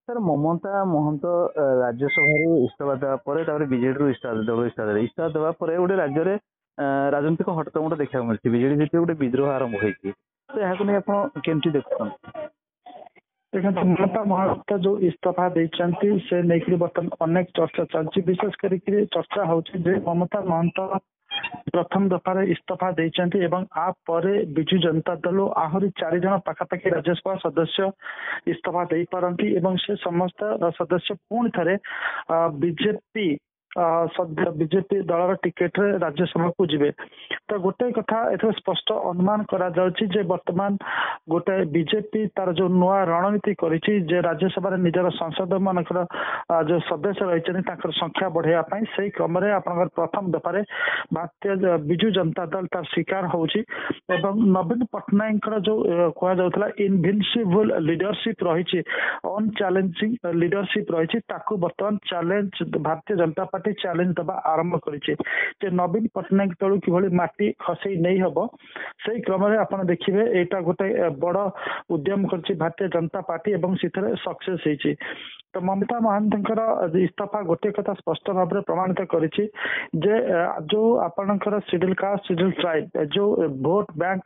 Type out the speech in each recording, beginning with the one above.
Sir ममता महंत राज्यसभा इस्तीफा देवा विजेडी दल इस्तीफा देवा गोटे राज्य में राजनीतिक हटकंड देखा मिली विजेडी भितर गोटे विद्रोह आरंभ होती तो यहाँ आप केमती देखुं देखो ममता महंत जो इस्तीफा देती से नहीं बर्तमान अनेक चर्चा चलती विशेष कर चर्चा होची ममता महंत प्रथम दफार इस्तीफा देती आपर विजु जनता दल आहरी 4 जन पाखापाखि राज्यसभा सदस्य इस्तीफा दे पारती से समस्त सदस्य पुणी थे बीजेपी बीजेपी दल टिकेट रे राज्यसभा को जीवे तो गोटे कथा एथ स्पष्ट अनुमान करा जाउछि जे वर्तमान गोटे बीजेपी तार जो नुआ रणनीति करिछि जे राज्यसभा निजर संसद मानकर जो सदस्य रही संख्या बढ़ावा से क्रम आपन प्रथम दफारे भारतीय विजु जनता दल तार शिकार होछि एवं नवीन पट्टनायक जो कहा जाउतला इनविंसिबल लीडरशिप रही अनचैलेंजिंग लीडरशिप रही वर्तमान challenge Bharatiya Janata party challenge दबा आरंभ करिछि जे नवीन पट्टनायक तळु किभଳି माटी खसई नहीं हबो सेही क्रम रे आपण देखिबे एटा गोटे बड़ उद्यम करछि भारतीय जनता पार्टी एवं सिथरे सक्सेस हेछि तो ममता महंतर इस्तीफा गोटे कथा स्पष्ट भाव में प्रमाणित करिछि जे जो आपणकर शेड्यूल कास्ट शेड्यूल ट्राइब जो भोट बैंक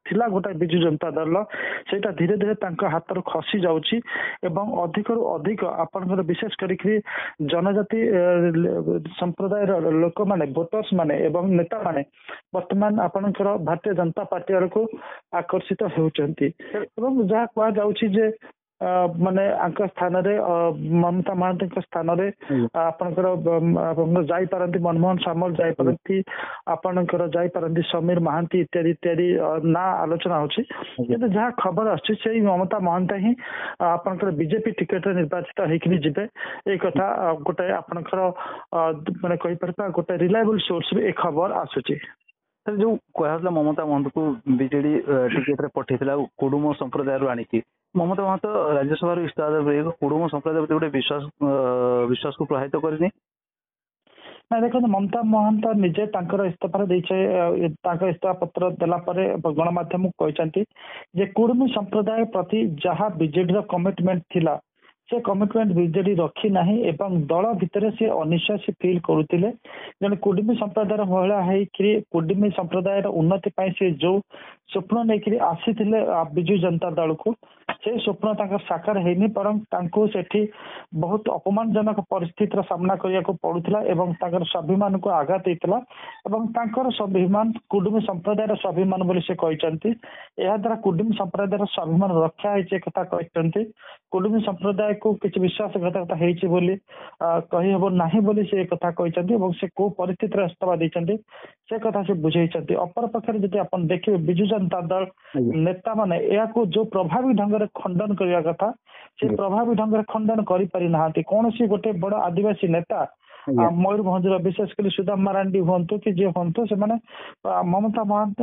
थिला गोटे विजु जनता दल सेटा धीरे धीरे तांका हाथ खसी जाउछि एवं अधिक रु अधिक आपणकर विशेष करी जनजाति संप्रदाय लोक माने वोटर्स माने एवं नेता माने वर्तमान आपणकर भारतीय जनता पार्टी को आकर्षित होउचंती एवं जहा कहा जाउछि जे माने आंक स्थान रे ममता महंत स्थान रे आपनकर जाई पारंती मनमोहन सामल जाई पारंती आपनकर जाई पारंती समीर महांती इत्यादि इत्यादि ना आलोचना होछि किंतु जहा खबर आछि से ममता महंत ही आपनकर बीजेपी टिकेट रे निर्वाचित हेकि जिबे ए कथा गोटे आपनकर माने कहि परबा गोटे रिलायबल सोर्स रे ए खबर आसुछि जो कहला ममता महंत को बीजेडी टिकेट रे पठेथिला कुडुम संप्रदाय रो आनिकी ममता महंत राज्यसभा इस्तीफा कुडुम संप्रदाय गोटे विश्वास को प्रभावित करनी ना देखो ममता महंत निजे इस्तीफा इस्तीफा पत्र देला गणमाध्यम कहते जे कुडुमी संप्रदाय प्रति जहाँ बीजेडी कमिटमेंट थिला से कमिटमेंट बीजेडी रखी ना एवं दल भितर से अनिश्वास फील करुले जन कुडुमी संप्रदाय महिला है कुडुमी संप्रदाय उन्नति से जो स्वप्न नहीं आसी विजु जनता दल को से स्वप्न साकार होनी पर सेठी बहुत अपमानजनक परिस्थितिर सामना करने को पड़ूला एवं स्वाभिमान को आघात होता एवं स्वाभिमान कुडुमी संप्रदाय स्वाभिमान बोली से कहते द्वारा कुडुमी संप्रदाय स्वाभिमान रक्षा है कथा कहते कुडुमी संप्रदाय को किसी विश्वासघातकता होती बोली कही हब नहीं बोली से कथा कहते से को परिस्थिति इस्तीफा देते से कथा से बुझे अपर पक्षर जब आप देखिए विजु जनता दल नेता माने को जो प्रभावी ढंग से खंडन करने कथा से प्रभावी ढंग से खंडन कर कौन सी गोटे बड़ आदिवासी नेता मयूरभंज विशेषकर सुदाम मारांडी हूँ कि जी हूँ से ममता महंत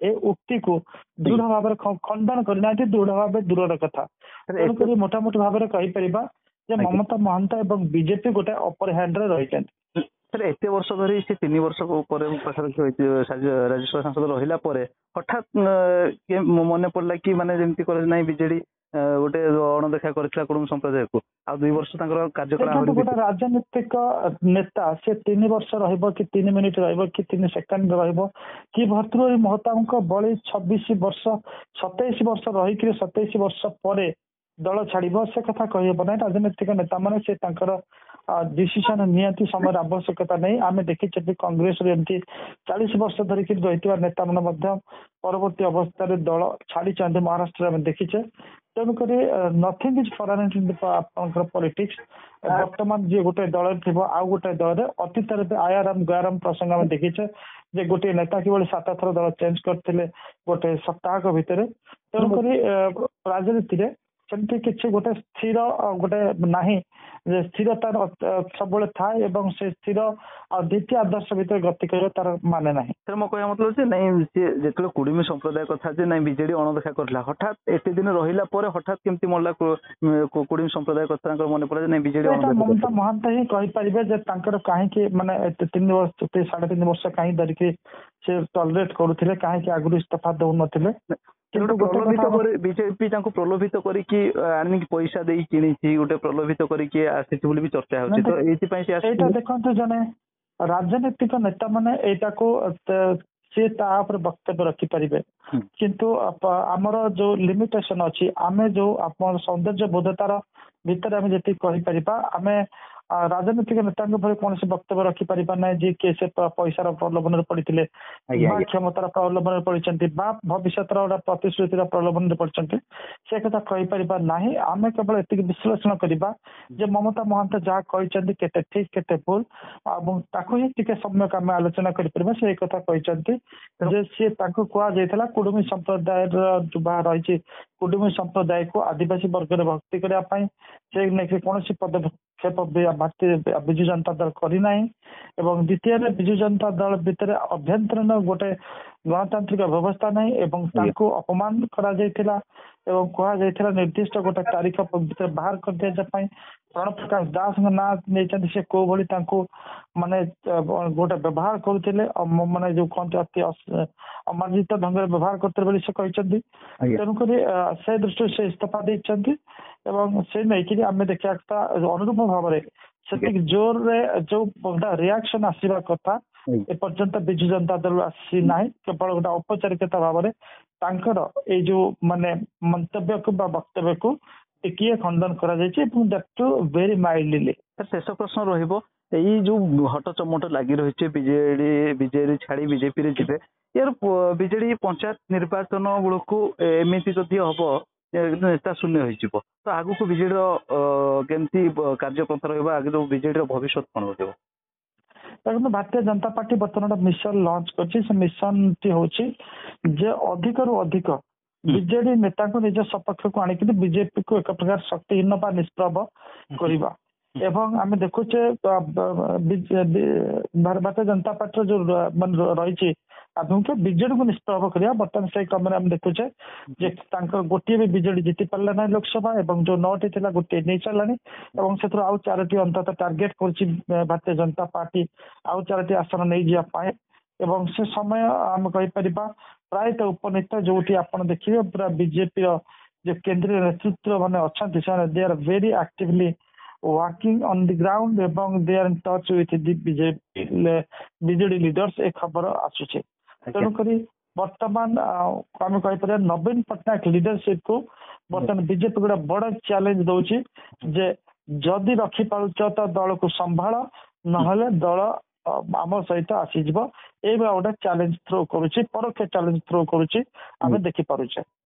ए उक्ति को दृढ़ भाव खंडन करना दृढ़ भाव दूर कथा मोटामोटी भाव में कहीपर ममता महंत और बीजेपी गोटे अपर हैंड रही सर एत वर्ष धरी से 3 वर्ष राज्यसभा सांसद रहा हठात मन पड़ा कि माने जमती ना बीजेडी गोटे अणदेखा कर कुडुम संप्रदाय को आ 2 वर्ष कार्यकाल गोटे राजनीतिक नेता से 3 वर्ष कि 3 मिनिट कि 3 सेकेंड कि भर्तृहरि महताब बड़ी 26 वर्ष 27 वर्ष रही 27 वर्ष पर दल छाड़ से कथा कहब ना राजनीतिक नेता मैंने से डिसीजन नियंती समय आवश्यकता नहीं आम देखी कांग्रेस एमती 40 वर्ष धरिक रही नेता मैंने परवर्ती अवस्था दल छाड़ी महाराष्ट्र में देखीचे तेणुक नथिंग इज फॉर पॉलिटिक्स वर्तमान जी गोटे दल थी आउ गोटे दल अतीत आयाराम गयाराम प्रसंग आम देखीचे जे गोटे नेता कि 7 थर दल चेंज करते गोटे सप्ताह भितर तेणुक राजनीति में सेमती किसी गोटे स्थिर गोटे ना स्थिरता सब थाए से स्थिर द्वितीय आदर्श भर गति कर तार माने ना सर मो कह मतलब नहीं जो कुडुमी संप्रदाय कथा ना बीजेडी अणदेखा करला हठात एत दिन रहा हठात केमती मरला कुडुमी संप्रदाय कथा मन पड़ा नहीं बीजेडी ममता महंत ही कहीपर कहीं माने 3 वर्ष 3.5 वर्ष कहीं धरिकी से टलरेट करुले कहीं आगुरी इस्तीफा दौ न କିନ୍ତୁ ଗୋଟେ ପ୍ରଲୋଭିତ କଥା କରି ବିଜେପି ତାଙ୍କୁ ପ୍ରଲୋଭିତ କରିକି ଆଣିକି ପଇସା ଦେଇ କିଣିଛି ଗୋଟେ ପ୍ରଲୋଭିତ କରିକି ଆସିଛି ବୋଲି ବି ଚର୍ଚ୍ଚା ହଉଛି ତ ଏଇଥିପାଇଁ ସେ ଏଇଟା ଆସିଛି। ଦେଖନ୍ତୁ ଜଣେ ରାଜନୈତିକ ନେତା ମାନେ ଏଇଟାକୁ ସିଏ ତା ଉପରେ ବକ୍ତବ୍ୟ ରଖିପାରିବେ କିନ୍ତୁ ଆମର ଯୋଉ ଲିମିଟେସନ ଅଛି ଆମେ ଯୋଉ ଆମର ସୌନ୍ଦର୍ଯ୍ୟ ବୋଧତାର ଭିତରେ ଆମେ ଯେତିକି କହିପାରିବା ଆମେ ରାଜନୈତିକ ନେତାଙ୍କ ଭଳି କୌଣସି ବକ୍ତବ୍ୟ ରଖିପାରିବା ନାହିଁ ଯେ କି ସେ ପଇସାର ପ୍ରଲୋଭନରେ ପଡିଥିଲେ ବା କ୍ଷମତାର ପ୍ରଲୋଭନରେ ପଡିଛନ୍ତି ବା ଭବିଷ୍ୟତର ଗୋଟେ ପ୍ରତିଶ୍ରୁତିର ପ୍ରଲୋଭନରେ ପଡିଛନ୍ତି ସେ କଥା କହିପାରିବା ନାହିଁ। ଆମେ କେବଳ ଏତିକି ବିଶ୍ଳେଷଣ କରିବା ଯେ ମମତା ମହାନ୍ତ ଯାହା କହିଛନ୍ତି କେତେ ଠିକ କେତେ ଭୁଲ ଏବଂ ତାକୁ ହିଁ ଟିକେ ସମ୍ୟକ ଆମେ ଆଲୋଚନା କରିପାରିବା। ସେ କଥା କହିଛନ୍ତି ଯେ ସିଏ ତାଙ୍କୁ କୁହାଯାଇଥିଲା କୁଡୁମି ସମ୍ପ୍ରଦାୟର ଯାହା ରହିଛି କୁଡୁମି ସମ୍ପ୍ରଦାୟକୁ ଆଦିବାସୀ ବର୍ଗରେ ଭକ୍ତି କରିବା ପାଇଁ ସେ ନେଇକି କୌଣସି ପଦକ୍ଷେପ ବିଜୁ ଜନତା ଦଳ କରିନାହିଁ ଏବଂ ଦ୍ୱିତୀୟରେ ବିଜୁ ଜନତା ଦଳ ଭିତରେ ଅଭ୍ୟନ୍ତରୀଣ ଗୋଟେ ଗଣତାନ୍ତ୍ରିକ ବ୍ୟବସ୍ଥା ନାହିଁ ଏବଂ ତାଙ୍କୁ ଅପମାନ କରାଯାଇଥିଲା ଏବଂ କୁହାଯାଇଥିଲା ନିର୍ଦ୍ଦିଷ୍ଟ ଗୋଟେ ତାରିଖ ଭିତରେ ବାହାର କରିଦିଆଯିବା ପାଇଁ ପ୍ରଣ ପ୍ରକାଶ ଦାସଙ୍କ ନାଁ ନେଇଛନ୍ତି ସେ କୋଉ ଭଳି ତାଙ୍କୁ ମାନେ ଗୋଟେ ବ୍ୟବହାର କରୁଥିଲେ ମାନେ ଯୋଉ କହନ୍ତି ଅତି ଅମାର୍ଜିତ ଢଙ୍ଗରେ ବ୍ୟବହାର କରୁଥିଲେ ବୋଲି ସେ କହିଛନ୍ତି। ତେଣୁକରି ସେ ଦୃଷ୍ଟିରୁ ସେ ଇସ୍ତଫା ଦେଇଛନ୍ତି ଏବଂ ସେ ନେଇକିରି ଆମେ ଦେଖିବା କଥା ଅନୁରୂପ ଭାବରେ ସେତିକି ଜୋରରେ ଯୋଉ ରିଆକ୍ସନ ଆସିବା କଥା ଏପର୍ଯ୍ୟନ୍ତ ବିଜୁ ଜନତା ଦଳ ଆସି ନାହିଁ କେବଳ ଗୋଟେ ଔପଚାରିକତା ଭାବରେ ତାଙ୍କର ଏଇ ଯୋଉ ମାନେ ମନ୍ତବ୍ୟକୁ ବା ବକ୍ତବ୍ୟକୁ ଟିକିଏ ଖଣ୍ଡନ କରାଯାଇଛି ଏବଂ ଦ୍ୟାଟ୍ ଟୁ ଭେରି ମାଇଲ୍ଡଲି। ଶେଷ ପ୍ରଶ୍ନ ରହିବ ଏଇ ଯୋଉ ହଟ ଚମଟ ଲାଗି ରହିଛି ବିଜେଡି ଛାଡି ବିଜେପି ରେ ଯିବେ ୟାର ବିଜେଡି ପଞ୍ଚାୟତ ନିର୍ବାଚନ ବେଳକୁ ଏମିତି ଯଦି ହବ ନେତା ଶୂନ୍ୟ ହେଇଯିବ ତ ଆଗକୁ ବିଜେଡିର କେମିତି କାର୍ଯ୍ୟପନ୍ଥା ରହିବ ଆଗକୁ ବିଜେଡିର ଭବିଷ୍ୟତ କଣ ରହିବ? ଦେଖନ୍ତୁ ଭାରତୀୟ ଜନତା ପାର୍ଟି ବର୍ତ୍ତମାନ ଗୋଟେ ମିଶନ ଲଞ୍ଚ କରିଛି ସେ ମିଶନ ଟି ହଉଛି ଯେ ଅଧିକରୁ ଅଧିକ ବିଜେଡି ନେତାଙ୍କୁ ନିଜ ସପକ୍ଷକୁ ଆଣିକି ବିଜେପି କୁ ଏକ ପ୍ରକାର ଶକ୍ତିହୀନ ବା ନିଷ୍ପ୍ରଭ କରିବା ଏବଂ ଆମେ ଦେଖୁଛେ ଭାରତୀୟ ଜନତା ପାର୍ଟିର ଯୋଉ ମାନେ ରହିଛି ଆଭିମୁଖ୍ୟ ବିଜେଡିକୁ ନିଷ୍ପ୍ରଭ କରିବା ବର୍ତ୍ତମାନ ସେଇ କ୍ରମରେ ଆମେ ଦେଖୁଛେ ଯେ ତାଙ୍କର ଗୋଟିଏ ବି ବିଜେଡି ଜିତି ପାରିଲା ନାହିଁ ଲୋକସଭା ଏବଂ ଯୋଉ 9ଟି ଥିଲା ଗୋଟିଏ ନେଇ ସାରିଲାଣି ଏବଂ ସେଥିରୁ ଆଉ 4ଟି ଅନ୍ତତଃ ଟାର୍ଗେଟ କରୁଛି ଭାରତୀୟ ଜନତା ପାର୍ଟି ଆଉ 4ଟି ଆସନ ନେଇଯିବା ପାଇଁ ଏବଂ ସେ ସମୟ ଆମେ କହିପାରିବା ପ୍ରାୟତଃ ଉପନେତା ଯୋଉଠି ଆପଣ ଦେଖିବେ ପୁରା ବିଜେପିର ଯୋଉ କେନ୍ଦ୍ରୀୟ ନେତୃତ୍ୱ ମାନେ ଅଛନ୍ତି ସେମାନେ they are very actively working on the ground ଏବଂ they are in touch with the BJD leaders ଏ ଖବର ଆସୁଛି। ତେଣୁକରି ବର୍ତ୍ତମାନ ଆମେ କହିପାରିବା ନବୀନ ପଟ୍ଟନାୟକ ଲିଡରସିପ କୁ ବର୍ତ୍ତମାନ ବିଜେପି ଗୋଟେ ବଡ ଚ୍ୟାଲେଞ୍ଜ ଦଉଛି ଯେ ଯଦି ରଖିପାରୁଛ ତ ଦଳକୁ ସମ୍ଭାଳ ନହେଲେ ଦଳ ଆମ ସହିତ ଆସିଯିବ ଏଇଭଳିଆ ଗୋଟେ ଚ୍ୟାଲେଞ୍ଜ ଥ୍ରୋ କରୁଛି ପରୋକ୍ଷ ଚ୍ୟାଲେଞ୍ଜ ଥ୍ରୋ କରୁଛି ଆମେ ଦେଖିପାରୁଛେ।